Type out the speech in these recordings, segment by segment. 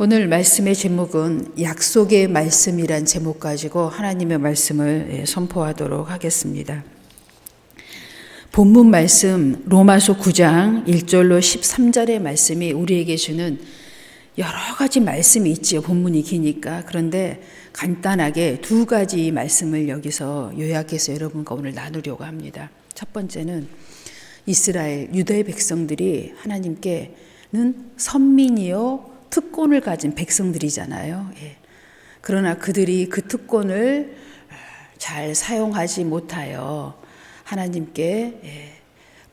오늘 말씀의 제목은 약속의 말씀이란 제목 가지고 하나님의 말씀을 선포하도록 하겠습니다. 본문 말씀 로마서 9장 1절로 13절의 말씀이 우리에게 주는 여러 가지 말씀이 있지요. 본문이 기니까. 그런데 간단하게 두 가지 말씀을 여기서 요약해서 여러분과 오늘 나누려고 합니다. 첫 번째는 이스라엘 유대 백성들이 하나님께는 선민이요 특권을 가진 백성들이잖아요. 그러나 그들이 그 특권을 잘 사용하지 못하여 하나님께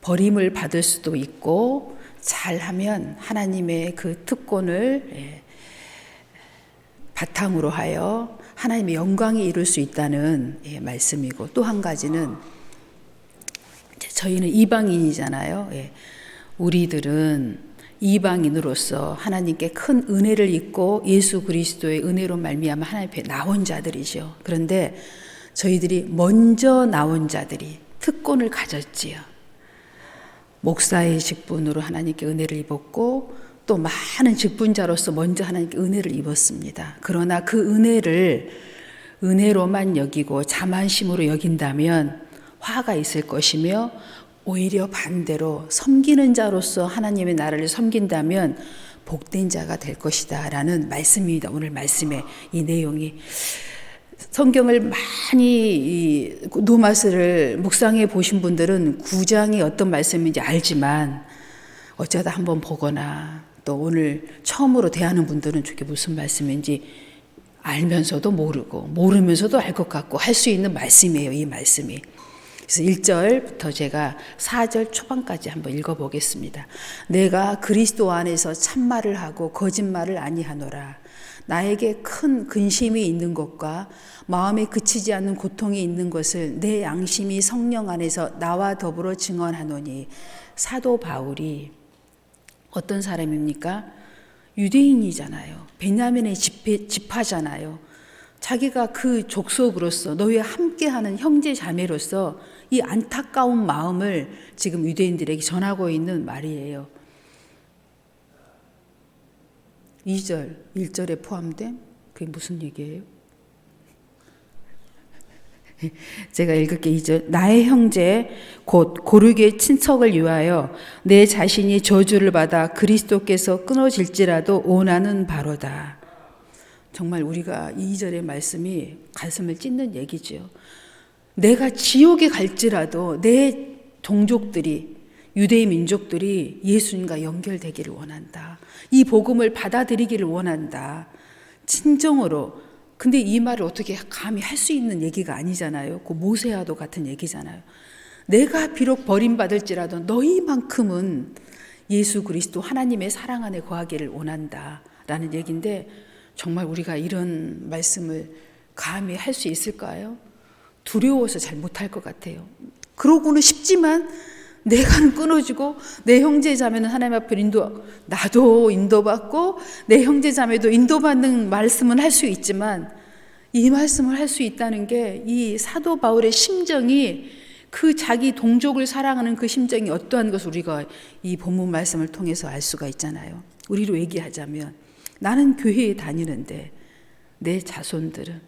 버림을 받을 수도 있고, 잘하면 하나님의 그 특권을 바탕으로 하여 하나님의 영광에 이룰 수 있다는 말씀이고, 또 한 가지는 저희는 이방인이잖아요. 우리들은 이방인으로서 하나님께 큰 은혜를 입고 예수 그리스도의 은혜로 말미암아 하나님 앞에 나온 자들이죠. 그런데 저희들이 먼저 나온 자들이 특권을 가졌지요. 목사의 직분으로 하나님께 은혜를 입었고, 또 많은 직분자로서 먼저 하나님께 은혜를 입었습니다. 그러나 그 은혜를 은혜로만 여기고 자만심으로 여긴다면 화가 있을 것이며, 오히려 반대로 섬기는 자로서 하나님의 나라를 섬긴다면 복된 자가 될 것이다 라는 말씀입니다. 오늘 말씀의 이 내용이. 성경을 많이 노마스를 묵상해 보신 분들은 9장이 어떤 말씀인지 알지만, 어쩌다 한번 보거나 또 오늘 처음으로 대하는 분들은 저게 무슨 말씀인지 알면서도 모르면서도 알 것 같고 할 수 있는 말씀이에요. 이 말씀이. 그래서 1절부터 제가 4절 초반까지 한번 읽어보겠습니다. 내가 그리스도 안에서 참말을 하고 거짓말을 아니하노라. 나에게 큰 근심이 있는 것과 마음에 그치지 않는 고통이 있는 것을 내 양심이 성령 안에서 나와 더불어 증언하노니. 사도 바울이 어떤 사람입니까? 유대인이잖아요. 베냐민의 지파잖아요. 자기가 그 족속으로서 너희와 함께하는 형제 자매로서 이 안타까운 마음을 지금 유대인들에게 전하고 있는 말이에요. 2절, 1절에 포함된 그게 무슨 얘기예요? 제가 읽을게. 2절. 나의 형제 곧 고르게 친척을 위하여 내 자신이 저주를 받아 그리스도께서 끊어질지라도 원하는 바로다. 정말 우리가 2절의 말씀이 가슴을 찢는 얘기죠. 내가 지옥에 갈지라도 내 종족들이, 유대의 민족들이 예수님과 연결되기를 원한다. 이 복음을 받아들이기를 원한다. 친정으로. 근데 이 말을 어떻게 감히 할 수 있는 얘기가 아니잖아요. 그 모세와도 같은 얘기잖아요. 내가 비록 버림받을지라도 너희만큼은 예수 그리스도 하나님의 사랑 안에 거하기를 원한다 라는 얘기인데, 정말 우리가 이런 말씀을 감히 할 수 있을까요? 두려워서 잘 못할 것 같아요. 그러고는 싶지만 내가는 끊어지고 내 형제 자매는 하나님 앞에 나도 인도받고 내 형제 자매도 인도받는 말씀은 할 수 있지만, 이 말씀을 할 수 있다는 게 이 사도 바울의 심정이, 그 자기 동족을 사랑하는 그 심정이 어떠한 것을 우리가 이 본문 말씀을 통해서 알 수가 있잖아요. 우리로 얘기하자면 나는 교회에 다니는데 내 자손들은,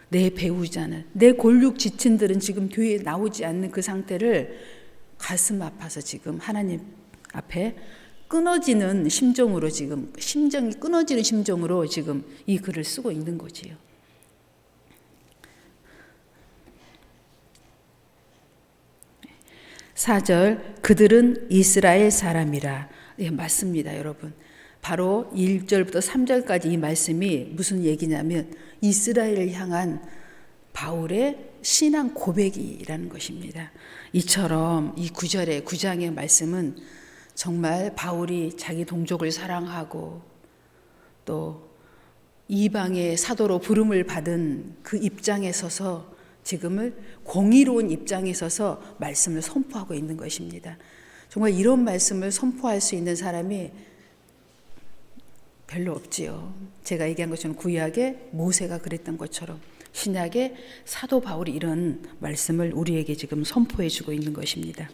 내 배우자는, 내 골육 지친들은 지금 교회에 나오지 않는 그 상태를 가슴 아파서 지금 하나님 앞에 끊어지는 심정으로, 지금 심정이 끊어지는 심정으로 지금 이 글을 쓰고 있는 거지요. (4절) 그들은 이스라엘 사람이라. 예, 맞습니다, 여러분. 바로 1절부터 3절까지 이 말씀이 무슨 얘기냐면 이스라엘을 향한 바울의 신앙 고백이라는 것입니다. 이처럼 이 9장의 말씀은 정말 바울이 자기 동족을 사랑하고 또 이방의 사도로 부름을 받은 그 입장에 서서, 지금을 공의로운 입장에 서서 말씀을 선포하고 있는 것입니다. 정말 이런 말씀을 선포할 수 있는 사람이 별로 없지요. 제가 얘기한 것처럼 구약의 모세가 그랬던 것처럼 신약의 사도 바울이 이런 말씀을 우리에게 지금 선포해 주고 있는 것입니다.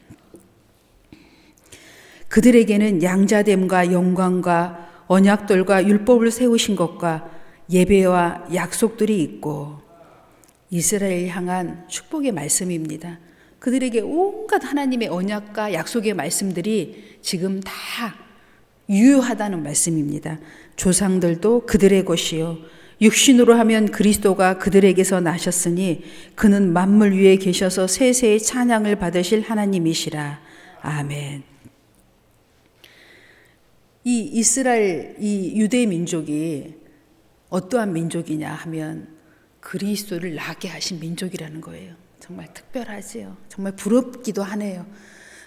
그들에게는 양자됨과 영광과 언약들과 율법을 세우신 것과 예배와 약속들이 있고 이스라엘 향한 축복의 말씀입니다. 그들에게 온갖 하나님의 언약과 약속의 말씀들이 지금 다 유효하다는 말씀입니다. 조상들도 그들의 것이요 육신으로 하면 그리스도가 그들에게서 나셨으니 그는 만물 위에 계셔서 세세의 찬양을 받으실 하나님이시라. 아멘. 이 이스라엘, 이 유대 민족이 어떠한 민족이냐 하면 그리스도를 낳게 하신 민족이라는 거예요. 정말 특별하지요. 정말 부럽기도 하네요.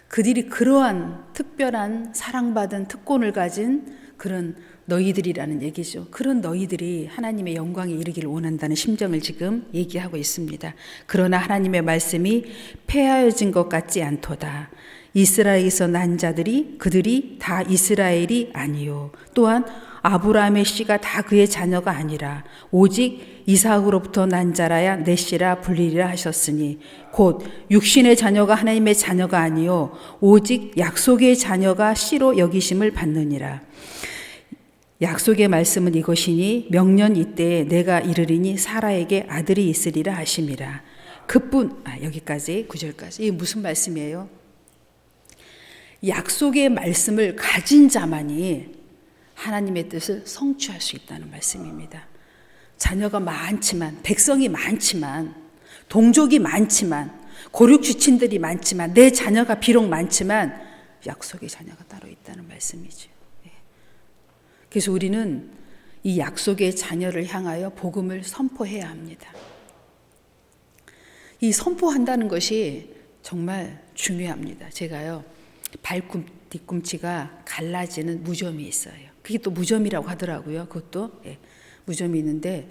그들이 그러한 특별한 사랑받은 특권을 가진 그런 너희들이라는 얘기죠. 그런 너희들이 하나님의 영광에 이르기를 원한다는 심정을 지금 얘기하고 있습니다. 그러나 하나님의 말씀이 폐하여진 것 같지 않도다. 이스라엘에서 난 자들이 그들이 다 이스라엘이 아니요 또한 아브라함의 씨가 다 그의 자녀가 아니라 오직 이삭으로부터 난 자라야 내 씨라 불리리라 하셨으니 곧 육신의 자녀가 하나님의 자녀가 아니요 오직 약속의 자녀가 씨로 여기심을 받느니라. 약속의 말씀은 이것이니 명년 이때에 내가 이르리니 사라에게 아들이 있으리라 하심이라. 그뿐 여기까지 9절까지. 이게 무슨 말씀이에요? 약속의 말씀을 가진 자만이 하나님의 뜻을 성취할 수 있다는 말씀입니다. 자녀가 많지만, 백성이 많지만, 동족이 많지만, 고륙지친들이 많지만, 내 자녀가 비록 많지만 약속의 자녀가 따로 있다는 말씀이죠. 그래서 우리는 이 약속의 자녀를 향하여 복음을 선포해야 합니다. 이 선포한다는 것이 정말 중요합니다. 제가요, 뒤꿈치가 갈라지는 무좀이 있어요. 그게 또 무좀이라고 하더라고요. 그것도 무좀이 있는데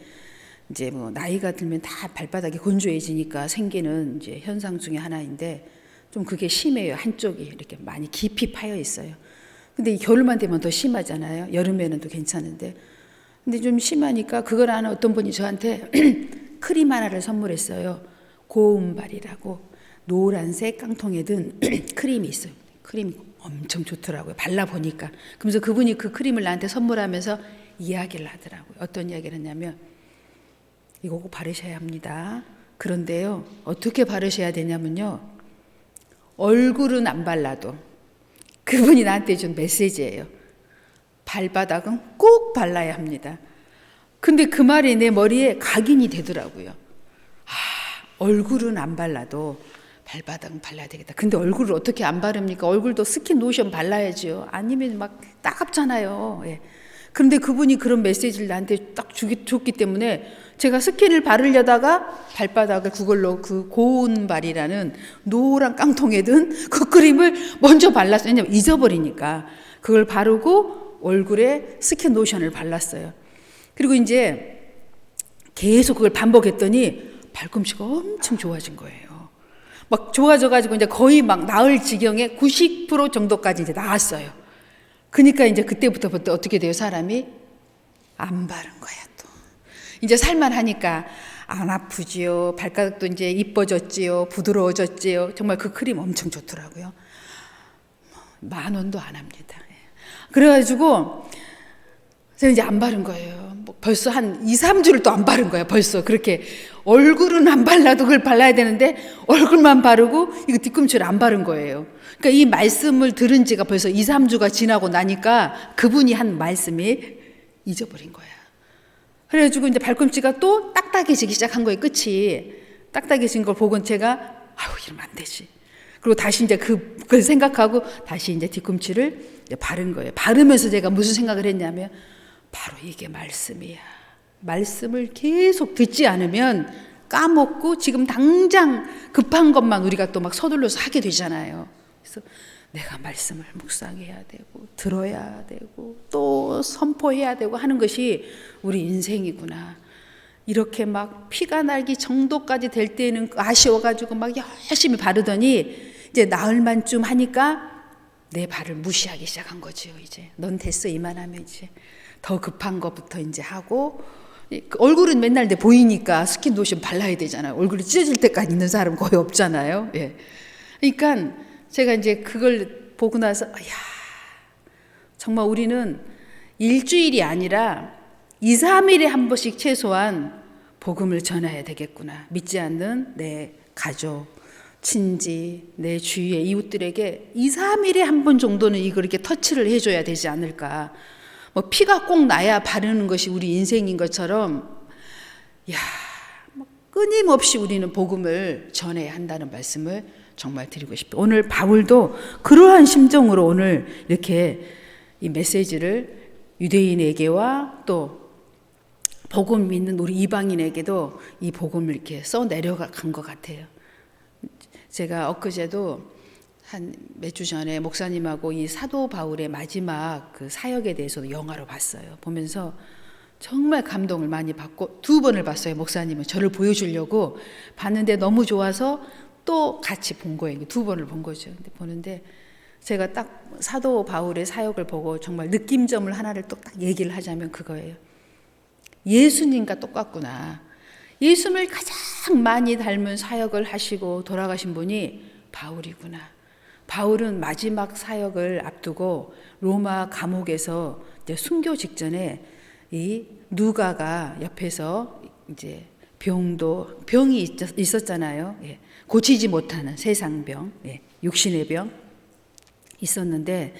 이제 뭐 나이가 들면 다 발바닥이 건조해지니까 생기는 이제 현상 중에 하나인데 좀 그게 심해요. 한쪽이 이렇게 많이 깊이 파여 있어요. 근데 겨울만 되면 더 심하잖아요. 여름에는 또 괜찮은데. 근데 좀 심하니까 그걸 아는 어떤 분이 저한테 크림 하나를 선물했어요. 고운발이라고 노란색 깡통에 든 크림이 있어요. 크림이 엄청 좋더라고요. 발라보니까. 그러면서 그분이 그 크림을 나한테 선물하면서 이야기를 하더라고요. 어떤 이야기를 했냐면 이거 꼭 바르셔야 합니다. 그런데요. 어떻게 바르셔야 되냐면요. 얼굴은 안 발라도 그분이 나한테 준 메시지예요. 발바닥은 꼭 발라야 합니다. 근데 그 말이 내 머리에 각인이 되더라고요. 얼굴은 안 발라도 발바닥은 발라야 되겠다. 근데 얼굴을 어떻게 안 바릅니까? 얼굴도 스킨 로션 발라야죠. 아니면 막 따갑잖아요. 예. 그런데 그분이 그런 메시지를 나한테 딱 줬기 때문에 제가 스킨을 바르려다가 발바닥을 그걸로 그 고운발이라는 노란 깡통에 든 그 크림을 먼저 발랐어요. 왜냐면 잊어버리니까. 그걸 바르고 얼굴에 스킨 로션을 발랐어요. 그리고 이제 계속 그걸 반복했더니 발꿈치가 엄청 좋아진 거예요. 막 좋아져가지고 이제 거의 막 나을 지경에 90% 정도까지 이제 나았어요. 그러니까 이제 그때부터 어떻게 돼요? 사람이 안 바른 거야 또. 이제 살만하니까 안 아프지요. 발가락도 이제 이뻐졌지요. 부드러워졌지요. 정말 그 크림 엄청 좋더라고요. 10,000원도 안 합니다. 그래가지고 제가 이제 안 바른 거예요. 벌써 한 2, 3주를 또 안 바른 거예요. 벌써 그렇게 얼굴은 안 발라도 그걸 발라야 되는데 얼굴만 바르고 이거 뒤꿈치를 안 바른 거예요. 그러니까 이 말씀을 들은 지가 벌써 2, 3주가 지나고 나니까 그분이 한 말씀이 잊어버린 거야. 그래가지고 이제 발꿈치가 또 딱딱해지기 시작한 거예요. 끝이 딱딱해진 걸 보고 제가 이러면 안 되지. 그리고 다시 이제 그걸 생각하고 다시 이제 뒤꿈치를 이제 바른 거예요. 바르면서 제가 무슨 생각을 했냐면 바로 이게 말씀이야. 말씀을 계속 듣지 않으면 까먹고 지금 당장 급한 것만 우리가 또 막 서둘러서 하게 되잖아요. 그래서 내가 말씀을 묵상해야 되고 들어야 되고 또 선포해야 되고 하는 것이 우리 인생이구나. 이렇게 막 피가 날기 정도까지 될 때는 아쉬워가지고 막 열심히 바르더니 이제 나흘 만쯤 하니까 내 발을 무시하기 시작한 거죠. 이제 넌 됐어 이만하면 이제 더 급한 것부터 이제 하고 얼굴은 맨날 내 보이니까 스킨 로션 발라야 되잖아요. 얼굴이 찢어질 때까지 있는 사람 거의 없잖아요. 예. 그러니까 제가 이제 그걸 보고 나서 정말 우리는 일주일이 아니라 2, 3일에 한 번씩 최소한 복음을 전해야 되겠구나. 믿지 않는 내 가족, 친지, 내 주위의 이웃들에게 2, 3일에 한 번 정도는 이걸 이렇게 터치를 해줘야 되지 않을까. 뭐 피가 꼭 나야 바르는 것이 우리 인생인 것처럼, 끊임없이 우리는 복음을 전해야 한다는 말씀을 정말 드리고 싶어요. 오늘 바울도 그러한 심정으로 오늘 이렇게 이 메시지를 유대인에게와 또 복음 믿는 우리 이방인에게도 이 복음을 이렇게 써 내려간 것 같아요. 제가 엊그제도 한 몇 주 전에 목사님하고 이 사도 바울의 마지막 그 사역에 대해서 영화로 봤어요. 보면서 정말 감동을 많이 받고 2번을 봤어요. 목사님은 저를 보여주려고 봤는데 너무 좋아서 또 같이 본 거예요. 2번을 본 거죠. 근데 보는데 제가 딱 사도 바울의 사역을 보고 정말 느낌점을 하나를 또 딱 얘기를 하자면 그거예요. 예수님과 똑같구나. 예수님을 가장 많이 닮은 사역을 하시고 돌아가신 분이 바울이구나. 바울은 마지막 사역을 앞두고 로마 감옥에서 이제 순교 직전에 이 누가가 옆에서 이제 병이 있었잖아요. 예. 고치지 못하는 세상병, 예. 육신의 병 있었는데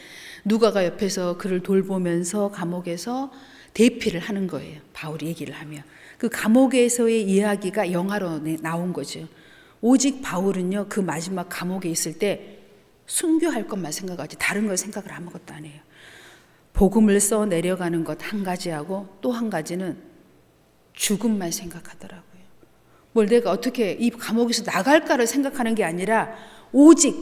누가가 옆에서 그를 돌보면서 감옥에서 대피를 하는 거예요. 바울이 얘기를 하며 그 감옥에서의 이야기가 영화로 나온 거죠. 오직 바울은요 그 마지막 감옥에 있을 때 순교할 것만 생각하지 다른 걸 생각을 아무것도 안 해요. 복음을 써 내려가는 것 한 가지하고 또 한 가지는 죽음만 생각하더라고요. 뭘 내가 어떻게 이 감옥에서 나갈까를 생각하는 게 아니라 오직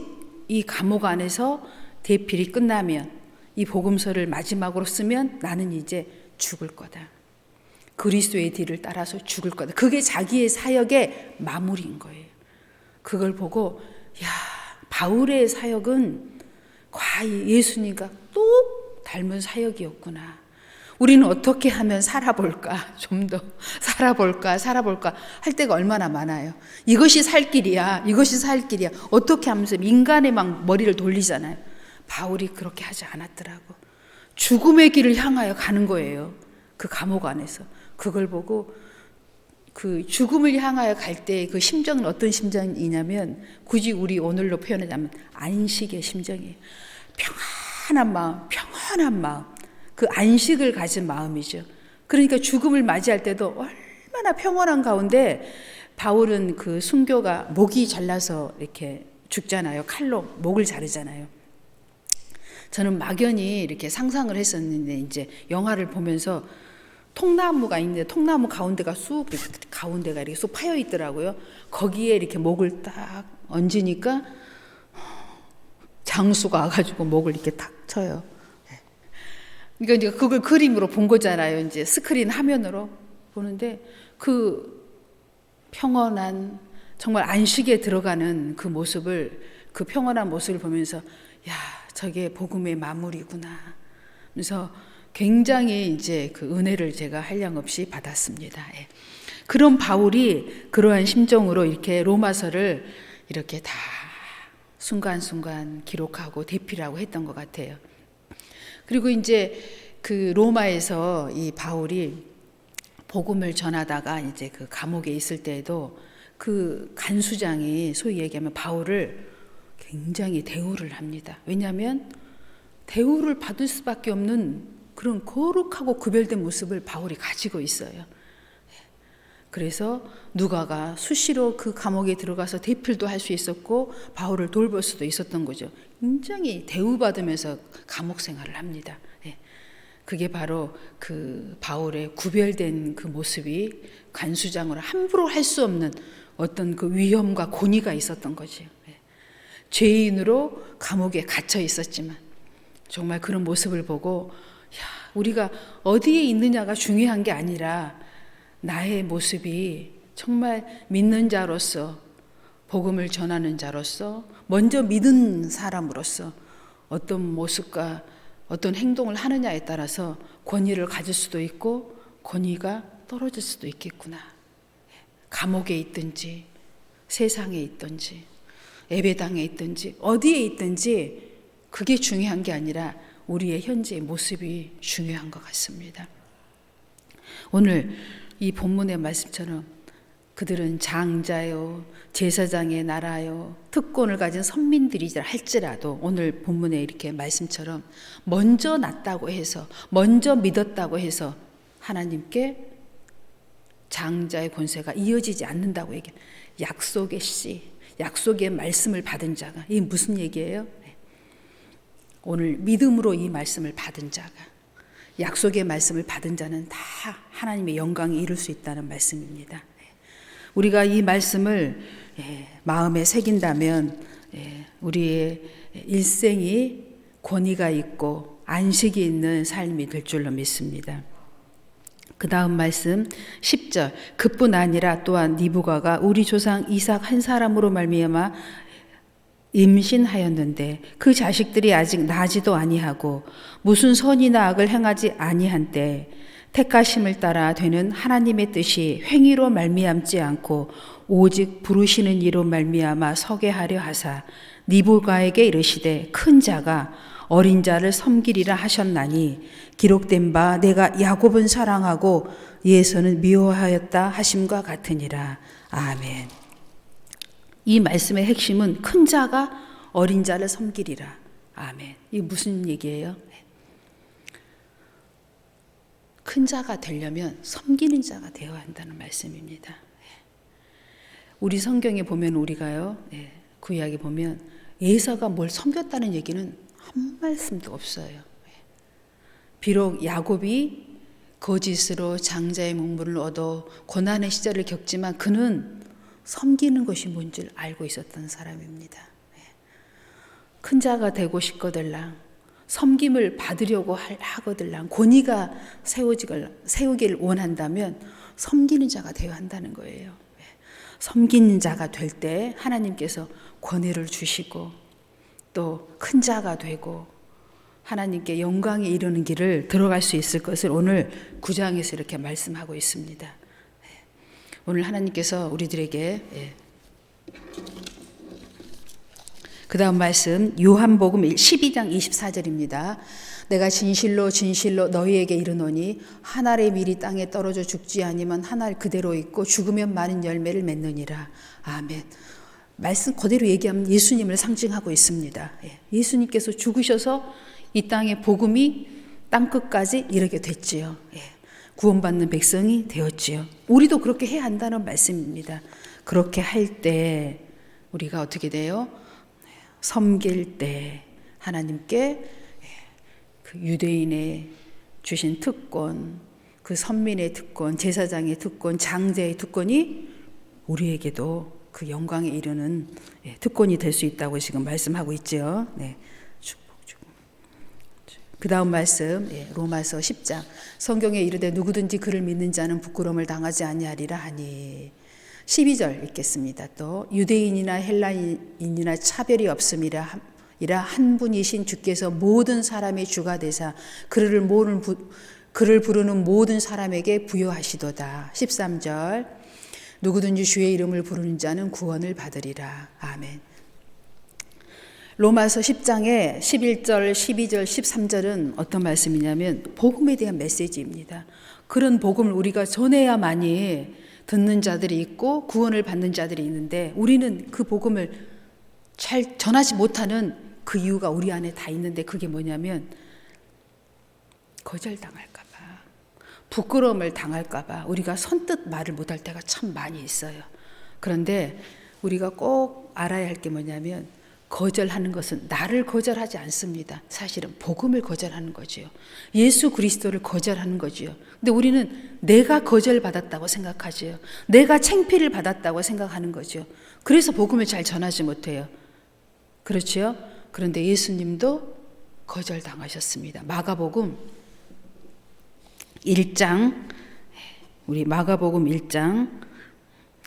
이 감옥 안에서 대필이 끝나면 이 복음서를 마지막으로 쓰면 나는 이제 죽을 거다. 그리스도의 뒤를 따라서 죽을 거다. 그게 자기의 사역의 마무리인 거예요. 그걸 보고 바울의 사역은 과히 예수님과 똑 닮은 사역이었구나. 우리는 어떻게 하면 살아볼까? 좀 더 살아볼까 할 때가 얼마나 많아요. 이것이 살 길이야. 어떻게 하면서 인간의 막 머리를 돌리잖아요. 바울이 그렇게 하지 않았더라고. 죽음의 길을 향하여 가는 거예요. 그 감옥 안에서. 그걸 보고 그 죽음을 향하여 갈 때 그 심정은 어떤 심정이냐면 굳이 우리 오늘로 표현하자면 안식의 심정이에요. 평안한 마음. 그 안식을 가진 마음이죠. 그러니까 죽음을 맞이할 때도 얼마나 평안한 가운데 바울은 그 순교가 목이 잘라서 이렇게 죽잖아요. 칼로 목을 자르잖아요. 저는 막연히 이렇게 상상을 했었는데 이제 영화를 보면서 통나무가 있는데 통나무 가운데가 가운데가 이렇게 쑥 파여 있더라고요. 거기에 이렇게 목을 딱 얹으니까 장수가 와가지고 목을 이렇게 탁 쳐요. 그러니까 이제 그걸 그림으로 본 거잖아요. 이제 스크린 화면으로 보는데 그 평온한 정말 안식에 들어가는 그 모습을 그 평온한 모습을 보면서 저게 복음의 마무리구나. 그래서 굉장히 이제 그 은혜를 제가 한량없이 받았습니다. 예. 그런 바울이 그러한 심정으로 이렇게 로마서를 이렇게 다 순간순간 기록하고 대필하고 했던 것 같아요. 그리고 이제 그 로마에서 이 바울이 복음을 전하다가 이제 그 감옥에 있을 때에도 그 간수장이 소위 얘기하면 바울을 굉장히 대우를 합니다. 왜냐하면 대우를 받을 수밖에 없는 그런 거룩하고 구별된 모습을 바울이 가지고 있어요. 그래서 누가가 수시로 그 감옥에 들어가서 대필도 할 수 있었고 바울을 돌볼 수도 있었던 거죠. 굉장히 대우받으면서 감옥 생활을 합니다. 그게 바로 그 바울의 구별된 그 모습이 간수장으로 함부로 할 수 없는 어떤 그 위험과 권위가 있었던 거죠. 죄인으로 감옥에 갇혀 있었지만 정말 그런 모습을 보고 우리가 어디에 있느냐가 중요한 게 아니라 나의 모습이 정말 믿는 자로서 복음을 전하는 자로서 먼저 믿은 사람으로서 어떤 모습과 어떤 행동을 하느냐에 따라서 권위를 가질 수도 있고 권위가 떨어질 수도 있겠구나. 감옥에 있든지 세상에 있든지 예배당에 있든지 어디에 있든지 그게 중요한 게 아니라 우리의 현재의 모습이 중요한 것 같습니다. 오늘 이 본문의 말씀처럼 그들은 장자요, 제사장의 나라요, 특권을 가진 선민들이라 할지라도 오늘 본문에 이렇게 말씀처럼 먼저 났다고 해서, 먼저 믿었다고 해서 하나님께 장자의 권세가 이어지지 않는다고 얘기해요. 약속의 씨, 약속의 말씀을 받은 자가, 이게 무슨 얘기예요? 오늘 믿음으로 이 말씀을 받은 자가, 약속의 말씀을 받은 자는 다 하나님의 영광에 이룰 수 있다는 말씀입니다. 우리가 이 말씀을 마음에 새긴다면 우리의 일생이 권위가 있고 안식이 있는 삶이 될 줄로 믿습니다. 그 다음 말씀 10절, 그뿐 아니라 또한 니부가가 우리 조상 이삭 한 사람으로 말미암아 임신하였는데 그 자식들이 아직 나지도 아니하고 무슨 선이나 악을 행하지 아니한 때 택하심을 따라 되는 하나님의 뜻이 행위로 말미암지 않고 오직 부르시는 이로 말미암아 서게 하려 하사 니부가에게 이르시되 큰 자가 어린 자를 섬기리라 하셨나니 기록된 바 내가 야곱은 사랑하고 예서는 미워하였다 하심과 같으니라. 아멘. 이 말씀의 핵심은 큰 자가 어린 자를 섬기리라. 아멘. 이게 무슨 얘기예요? 큰 자가 되려면 섬기는 자가 되어야 한다는 말씀입니다. 우리 성경에 보면 우리가요, 구약에 보면 예서가 뭘 섬겼다는 얘기는 한 말씀도 없어요. 비록 야곱이 거짓으로 장자의 명분을 얻어 고난의 시절을 겪지만 그는 섬기는 것이 뭔지를 알고 있었던 사람입니다. 큰 자가 되고 싶거들랑 섬김을 받으려고 하거들랑 권위가 세우기를 원한다면 섬기는 자가 되어야 한다는 거예요. 섬기는 자가 될 때 하나님께서 권위를 주시고 또 큰 자가 되고 하나님께 영광에 이르는 길을 들어갈 수 있을 것을 오늘 9장에서 이렇게 말씀하고 있습니다. 오늘 하나님께서 우리들에게 그 다음 말씀 요한복음 12장 24절입니다. 내가 진실로 진실로 너희에게 이르노니 한 알의 밀이 땅에 떨어져 죽지 아니면 한 알 그대로 있고 죽으면 많은 열매를 맺느니라. 아멘. 말씀 그대로 얘기하면 예수님을 상징하고 있습니다. 예수님께서 죽으셔서 이 땅의 복음이 땅끝까지 이르게 됐지요. 구원받는 백성이 되었지요. 우리도 그렇게 해야 한다는 말씀입니다. 그렇게 할 때 우리가 어떻게 돼요? 섬길 때 하나님께 그 유대인의 주신 특권, 그 선민의 특권, 제사장의 특권, 장제의 특권이 우리에게도 그 영광에 이르는 특권이 될 수 있다고 지금 말씀하고 있죠. 그 다음 말씀 로마서 10장 성경에 이르되 누구든지 그를 믿는 자는 부끄러움을 당하지 아니하리라 하니 12절 읽겠습니다. 또 유대인이나 헬라인이나 차별이 없음이라 한 분이신 주께서 모든 사람의 주가 되사 그를 부르는 모든 사람에게 부여하시도다. 13절 누구든지 주의 이름을 부르는 자는 구원을 받으리라. 아멘. 로마서 10장의 11절, 12절, 13절은 어떤 말씀이냐면 복음에 대한 메시지입니다. 그런 복음을 우리가 전해야만이 듣는 자들이 있고 구원을 받는 자들이 있는데 우리는 그 복음을 잘 전하지 못하는 그 이유가 우리 안에 다 있는데 그게 뭐냐면 거절당할까 봐, 부끄러움을 당할까 봐 우리가 선뜻 말을 못할 때가 참 많이 있어요. 그런데 우리가 꼭 알아야 할 게 뭐냐면 거절하는 것은 나를 거절하지 않습니다. 사실은 복음을 거절하는 거지요. 예수 그리스도를 거절하는 거지요. 근데 우리는 내가 거절받았다고 생각하지요. 내가 창피를 받았다고 생각하는 거죠. 그래서 복음을 잘 전하지 못해요. 그렇지요? 그런데 예수님도 거절당하셨습니다. 마가복음 1장, 우리 마가복음 1장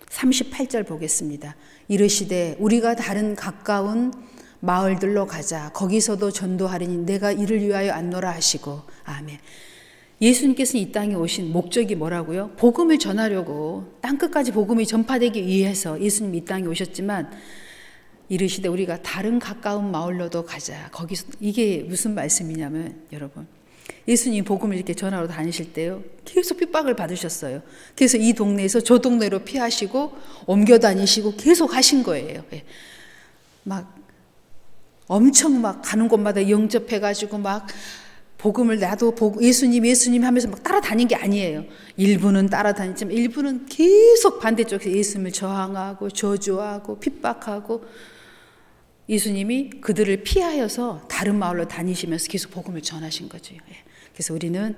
38절 보겠습니다. 이르시되 우리가 다른 가까운 마을들로 가자. 거기서도 전도하리니 내가 이를 위하여 안노라 하시고. 아멘. 예수님께서는 이 땅에 오신 목적이 뭐라고요? 복음을 전하려고 땅끝까지 복음이 전파되기 위해서 예수님이 이 땅에 오셨지만 이르시되 우리가 다른 가까운 마을로도 가자. 거기서 이게 무슨 말씀이냐면 여러분 예수님 복음을 이렇게 전하러 다니실 때요 계속 핍박을 받으셨어요. 그래서 이 동네에서 저 동네로 피하시고 옮겨 다니시고 계속 하신 거예요. 막 엄청 막 가는 곳마다 영접해가지고 막 복음을 나도 예수님 하면서 막 따라다닌 게 아니에요. 일부는 따라다녔지만 일부는 계속 반대쪽에서 예수님을 저항하고 저주하고 핍박하고 예수님이 그들을 피하여서 다른 마을로 다니시면서 계속 복음을 전하신 거죠. 그래서 우리는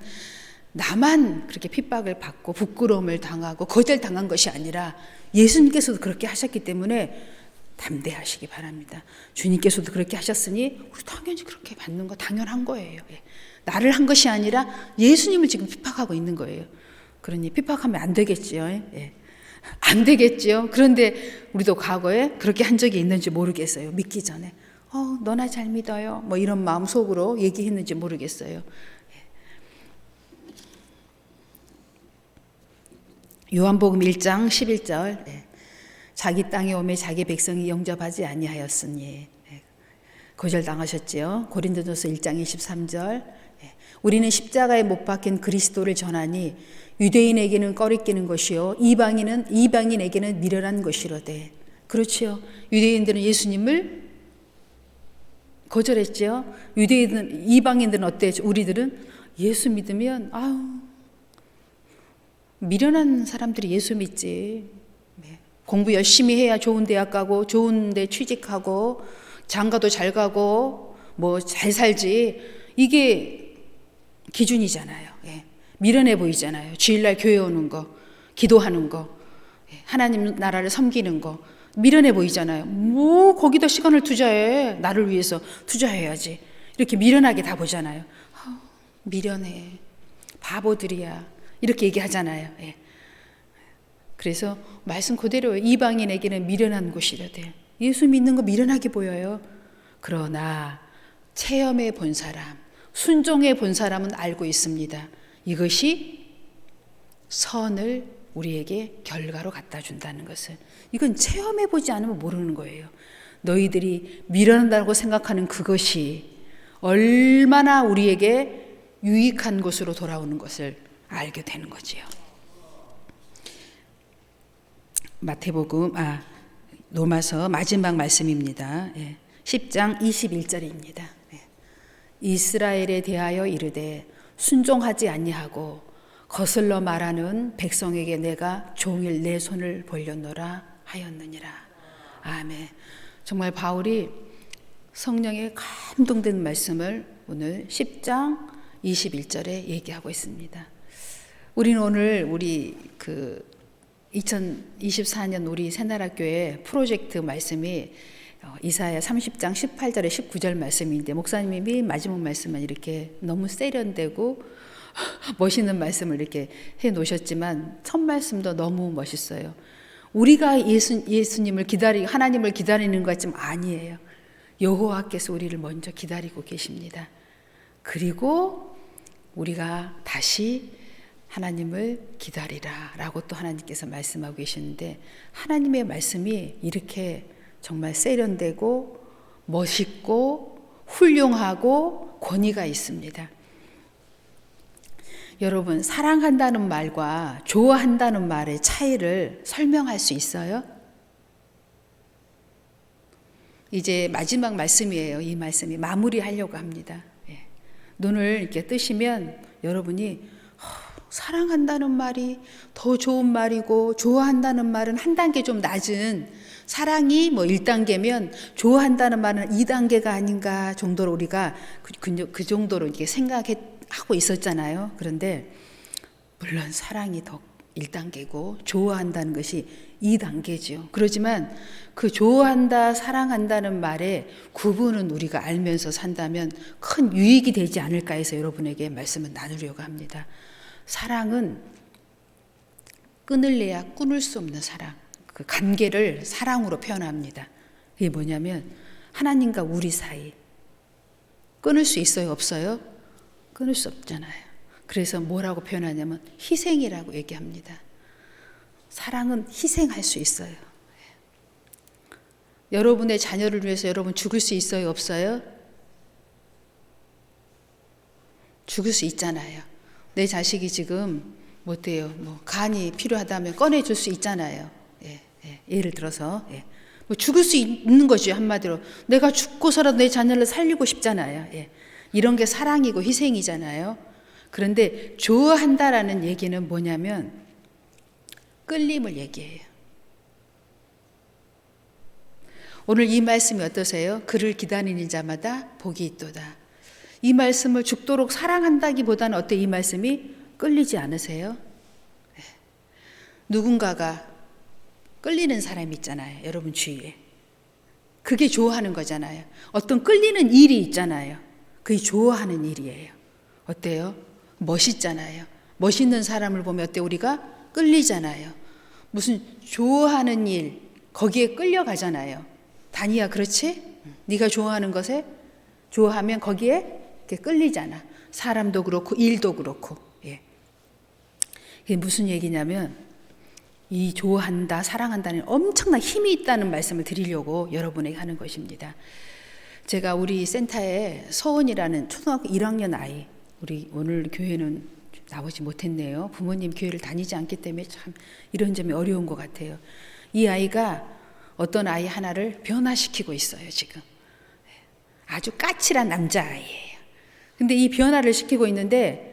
나만 그렇게 핍박을 받고 부끄러움을 당하고 거절당한 것이 아니라 예수님께서도 그렇게 하셨기 때문에 담대하시기 바랍니다. 주님께서도 그렇게 하셨으니 우리 당연히 그렇게 받는 거 당연한 거예요. 나를 한 것이 아니라 예수님을 지금 핍박하고 있는 거예요. 그러니 핍박하면 안 되겠지요. 안 되겠지요. 그런데 우리도 과거에 그렇게 한 적이 있는지 모르겠어요. 믿기 전에 너나 잘 믿어요. 뭐 이런 마음 속으로 얘기했는지 모르겠어요. 요한복음 1장 11절 자기 땅에 오매 자기 백성이 영접하지 아니하였으니 거절당하셨지요. 고린도전서 1장 23절 우리는 십자가에 못 박힌 그리스도를 전하니 유대인에게는 꺼리끼는 것이요 이방인에게는 미련한 것이로되. 그렇지요. 유대인들은 예수님을 거절했죠. 이방인들은 어때요? 우리들은 예수 믿으면 미련한 사람들이 예수 믿지. 공부 열심히 해야 좋은 대학 가고 좋은 데 취직하고 장가도 잘 가고 뭐 잘 살지. 이게 기준이잖아요. 미련해 보이잖아요. 주일날 교회 오는 거, 기도하는 거, 하나님 나라를 섬기는 거 미련해 보이잖아요. 뭐 거기다 시간을 투자해. 나를 위해서 투자해야지. 이렇게 미련하게 다 보잖아요. 미련해. 바보들이야. 이렇게 얘기하잖아요. 그래서 말씀 그대로예요. 이방인에게는 미련한 곳이라대. 예수 믿는 거 미련하게 보여요. 그러나 체험해 본 사람, 순종해 본 사람은 알고 있습니다. 이것이 선을 우리에게 결과로 갖다 준다는 것을. 이건 체험해 보지 않으면 모르는 거예요. 너희들이 미련하다고 생각하는 그것이 얼마나 우리에게 유익한 것으로 돌아오는 것을 알게 되는 거지요. 로마서 마지막 말씀입니다. 10장 21절입니다. 이스라엘에 대하여 이르되 순종하지 아니하고 거슬러 말하는 백성에게 내가 종일 내 손을 벌렸노라 하였느니라. 아멘. 정말 바울이 성령에 감동된 말씀을 오늘 10장 21절에 얘기하고 있습니다. 우리는 오늘 2024년 우리 새나라교회 프로젝트 말씀이 이사야 30장 18절에 19절 말씀인데 목사님이 맨 마지막 말씀만 이렇게 너무 세련되고 멋있는 말씀을 이렇게 해 놓으셨지만 첫 말씀도 너무 멋있어요. 우리가 예수님을 하나님을 기다리는 것 같지만 아니에요. 여호와께서 우리를 먼저 기다리고 계십니다. 그리고 우리가 다시 하나님을 기다리라 라고 또 하나님께서 말씀하고 계시는데 하나님의 말씀이 이렇게 정말 세련되고 멋있고 훌륭하고 권위가 있습니다. 여러분, 사랑한다는 말과 좋아한다는 말의 차이를 설명할 수 있어요? 이제 마지막 말씀이에요. 이 말씀이 마무리하려고 합니다. 눈을 이렇게 뜨시면 여러분이 사랑한다는 말이 더 좋은 말이고 좋아한다는 말은 한 단계 좀 낮은 사랑이 1단계면 좋아한다는 말은 2단계가 아닌가 정도로 우리가 그 정도로 이렇게 생각하고 있었잖아요. 그런데 물론 사랑이 더 1단계고 좋아한다는 것이 2단계죠. 그렇지만 그 좋아한다, 사랑한다는 말의 구분은 우리가 알면서 산다면 큰 유익이 되지 않을까 해서 여러분에게 말씀을 나누려고 합니다. 사랑은 끊을래야 끊을 수 없는 사랑, 그 관계를 사랑으로 표현합니다. 그게 뭐냐면 하나님과 우리 사이 끊을 수 있어요? 없어요? 끊을 수 없잖아요. 그래서 뭐라고 표현하냐면 희생이라고 얘기합니다. 사랑은 희생할 수 있어요. 여러분의 자녀를 위해서 여러분 죽을 수 있어요, 없어요? 죽을 수 있잖아요. 내 자식이 지금 뭐 어때요? 뭐 간이 필요하다면 꺼내줄 수 있잖아요. 예를 들어서 뭐 죽을 수 있는 거죠. 한마디로 내가 죽고서라도 내 자녀를 살리고 싶잖아요. 이런 게 사랑이고 희생이잖아요. 그런데 좋아한다라는 얘기는 뭐냐면 끌림을 얘기해요. 오늘 이 말씀이 어떠세요? 그를 기다리는 자마다 복이 있도다. 이 말씀을 죽도록 사랑한다기보다는 어때 이 말씀이 끌리지 않으세요? 누군가가 끌리는 사람이 있잖아요. 여러분 주위에. 그게 좋아하는 거잖아요. 어떤 끌리는 일이 있잖아요. 그게 좋아하는 일이에요. 어때요? 멋있잖아요. 멋있는 사람을 보면 어때 우리가 끌리잖아요. 무슨 좋아하는 일 거기에 끌려가잖아요. 다니야 그렇지? 네가 좋아하는 것에 좋아하면 거기에 이렇게 끌리잖아. 사람도 그렇고 일도 그렇고. 이게 무슨 얘기냐면 이 좋아한다, 사랑한다는 엄청난 힘이 있다는 말씀을 드리려고 여러분에게 하는 것입니다. 제가 우리 센터에 서은이라는 초등학교 1학년 아이, 우리 오늘 교회는 나오지 못했네요. 부모님 교회를 다니지 않기 때문에 참 이런 점이 어려운 것 같아요. 이 아이가 어떤 아이 하나를 변화시키고 있어요, 지금. 아주 까칠한 남자아이예요. 근데 이 변화를 시키고 있는데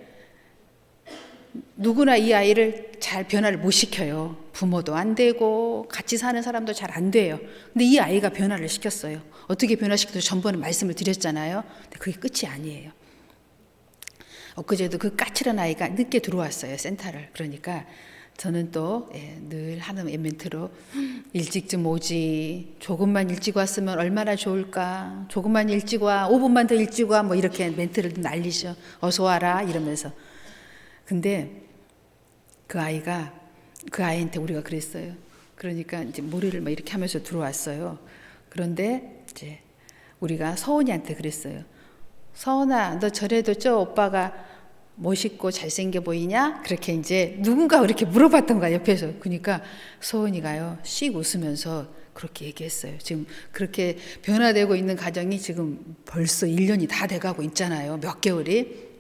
누구나 이 아이를 잘 변화를 못 시켜요. 부모도 안 되고 같이 사는 사람도 잘 안 돼요. 근데 이 아이가 변화를 시켰어요. 어떻게 변화시켜서 전번에 말씀을 드렸잖아요. 근데 그게 끝이 아니에요. 엊그제도 그 까칠한 아이가 늦게 들어왔어요, 센터를. 그러니까 저는 또 늘 하는 멘트로 일찍 좀 오지, 조금만 일찍 왔으면 얼마나 좋을까, 조금만 일찍 와, 5분만 더 일찍 와, 뭐 이렇게 멘트를 날리죠. 어서 와라 이러면서. 근데 그 아이한테 우리가 그랬어요. 그러니까 이제 머리를 막 이렇게 하면서 들어왔어요. 그런데 이제 우리가 서은이한테 그랬어요. 서은아, 너 저래도 저 오빠가 멋있고 잘생겨 보이냐? 그렇게 이제 누군가 이렇게 물어봤던 거야, 옆에서. 그러니까 서은이가요, 씩 웃으면서 그렇게 얘기했어요. 지금 그렇게 변화되고 있는 가정이 지금 벌써 1년이 다 돼가고 있잖아요. 몇 개월이.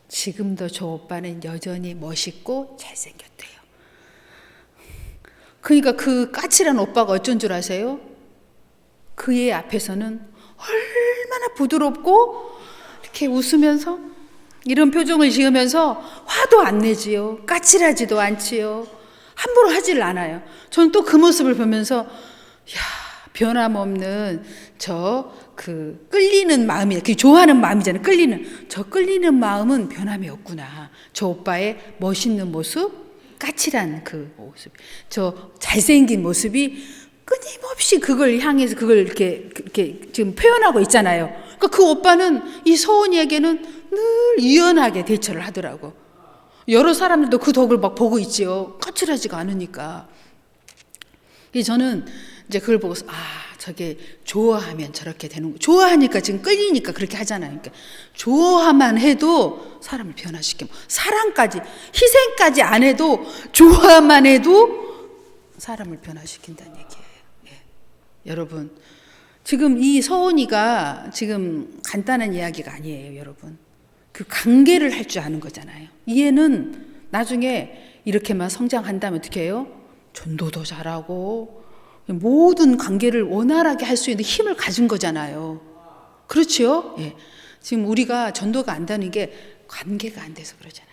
지금도 저 오빠는 여전히 멋있고 잘생겼대요. 그러니까 그 까칠한 오빠가 어쩐 줄 아세요? 그의 앞에서는 얼마나 부드럽고 이렇게 웃으면서 이런 표정을 지으면서 화도 안 내지요. 까칠하지도 않지요. 함부로 하질 않아요. 저는 또 그 모습을 보면서 변함없는 그 끌리는 마음이, 그 좋아하는 마음이잖아요. 저 끌리는 마음은 변함이 없구나. 저 오빠의 멋있는 모습, 까칠한 그 모습, 저 잘생긴 모습이 끊임없이 그걸 향해서 그걸 이렇게 지금 표현하고 있잖아요. 그러니까 그 오빠는 이 서은이에게는 늘 유연하게 대처를 하더라고. 여러 사람들도 그 덕을 막 보고 있지요. 까칠하지가 않으니까. 저는 이제 그걸 보고서 저게 좋아하면 저렇게 되는 거. 좋아하니까 지금 끌리니까 그렇게 하잖아요. 그러니까 좋아만 해도 사람을 변화시켜. 사랑까지, 희생까지 안 해도 좋아만 해도 사람을 변화시킨다는 얘기예요. 여러분, 지금 이 서은이가 지금 간단한 이야기가 아니에요, 여러분. 그 관계를 할 줄 아는 거잖아요. 이 애는 나중에 이렇게만 성장한다면 어떻게 해요? 전도도 잘하고 모든 관계를 원활하게 할 수 있는 힘을 가진 거잖아요. 그렇지요? 지금 우리가 전도가 안 되는 게 관계가 안 돼서 그러잖아요.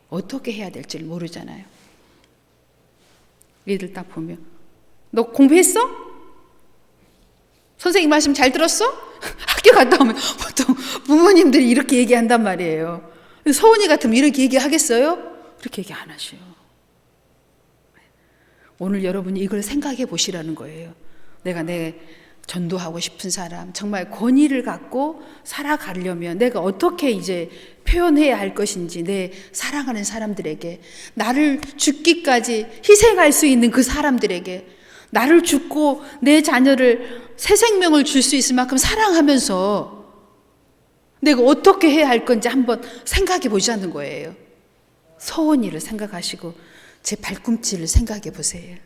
어떻게 해야 될지 모르잖아요. 얘들 딱 보면 너 공부했어? 선생님 말씀 잘 들었어? 학교 갔다 오면 보통 부모님들이 이렇게 얘기한단 말이에요. 서은이 같으면 이렇게 얘기하겠어요? 그렇게 얘기 안 하셔요. 오늘 여러분이 이걸 생각해 보시라는 거예요. 내가 전도하고 싶은 사람, 정말 권위를 갖고 살아가려면 내가 어떻게 이제 표현해야 할 것인지, 내 사랑하는 사람들에게, 나를 죽기까지 희생할 수 있는 그 사람들에게, 나를 죽고 내 자녀를 새 생명을 줄 수 있을 만큼 사랑하면서 내가 어떻게 해야 할 건지 한번 생각해 보자는 거예요. 서은이를 생각하시고 제 발꿈치를 생각해 보세요.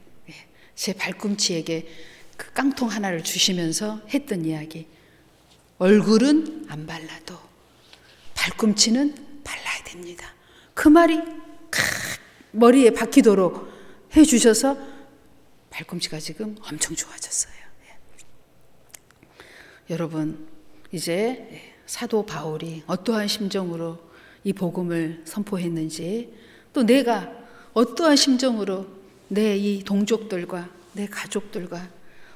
제 발꿈치에게 그 깡통 하나를 주시면서 했던 이야기. 얼굴은 안 발라도 발꿈치는 발라야 됩니다. 그 말이 머리에 박히도록 해주셔서 발꿈치가 지금 엄청 좋아졌어요. 여러분, 이제 사도 바울이 어떠한 심정으로 이 복음을 선포했는지, 또 내가 어떠한 심정으로 내 이 동족들과 내 가족들과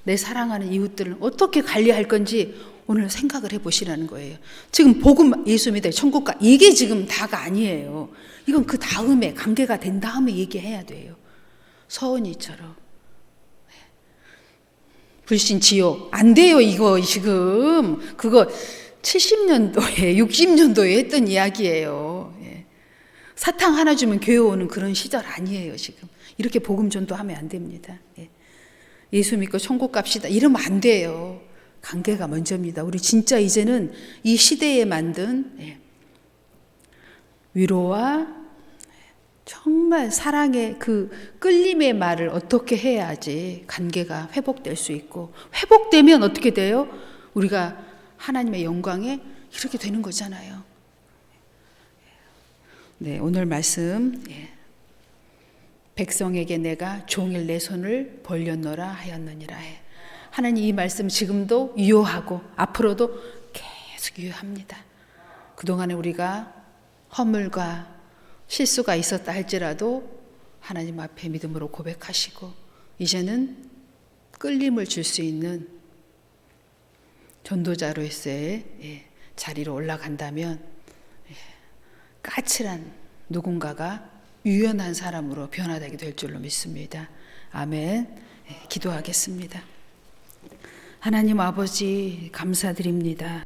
내 사랑하는 이웃들을 어떻게 관리할 건지 오늘 생각을 해보시라는 거예요. 지금 복음 예수 믿어 천국가 이게 지금 다가 아니에요. 이건 그 다음에 관계가 된 다음에 얘기해야 돼요. 서은이처럼 불신 지옥 안 돼요. 이거 지금 그거 70년도에 60년도에 했던 이야기예요. 사탕 하나 주면 교회 오는 그런 시절 아니에요. 지금 이렇게 복음 전도하면 안 됩니다. 예수 믿고 천국 갑시다 이러면 안 돼요. 관계가 먼저입니다. 우리 진짜 이제는 이 시대에 만든 위로와 정말 사랑의 그 끌림의 말을 어떻게 해야지 관계가 회복될 수 있고, 회복되면 어떻게 돼요? 우리가 하나님의 영광에 이렇게 되는 거잖아요. 네, 오늘 말씀 백성에게 내가 종일 내 손을 벌렸노라 하였느니라 해. 하나님 이 말씀 지금도 유효하고 앞으로도 계속 유효합니다. 그동안에 우리가 허물과 실수가 있었다 할지라도 하나님 앞에 믿음으로 고백하시고 이제는 끌림을 줄 수 있는 전도자로서의 자리로 올라간다면 까칠한 누군가가 유연한 사람으로 변화되게 될 줄로 믿습니다. 아멘. 기도하겠습니다. 하나님 아버지 감사드립니다.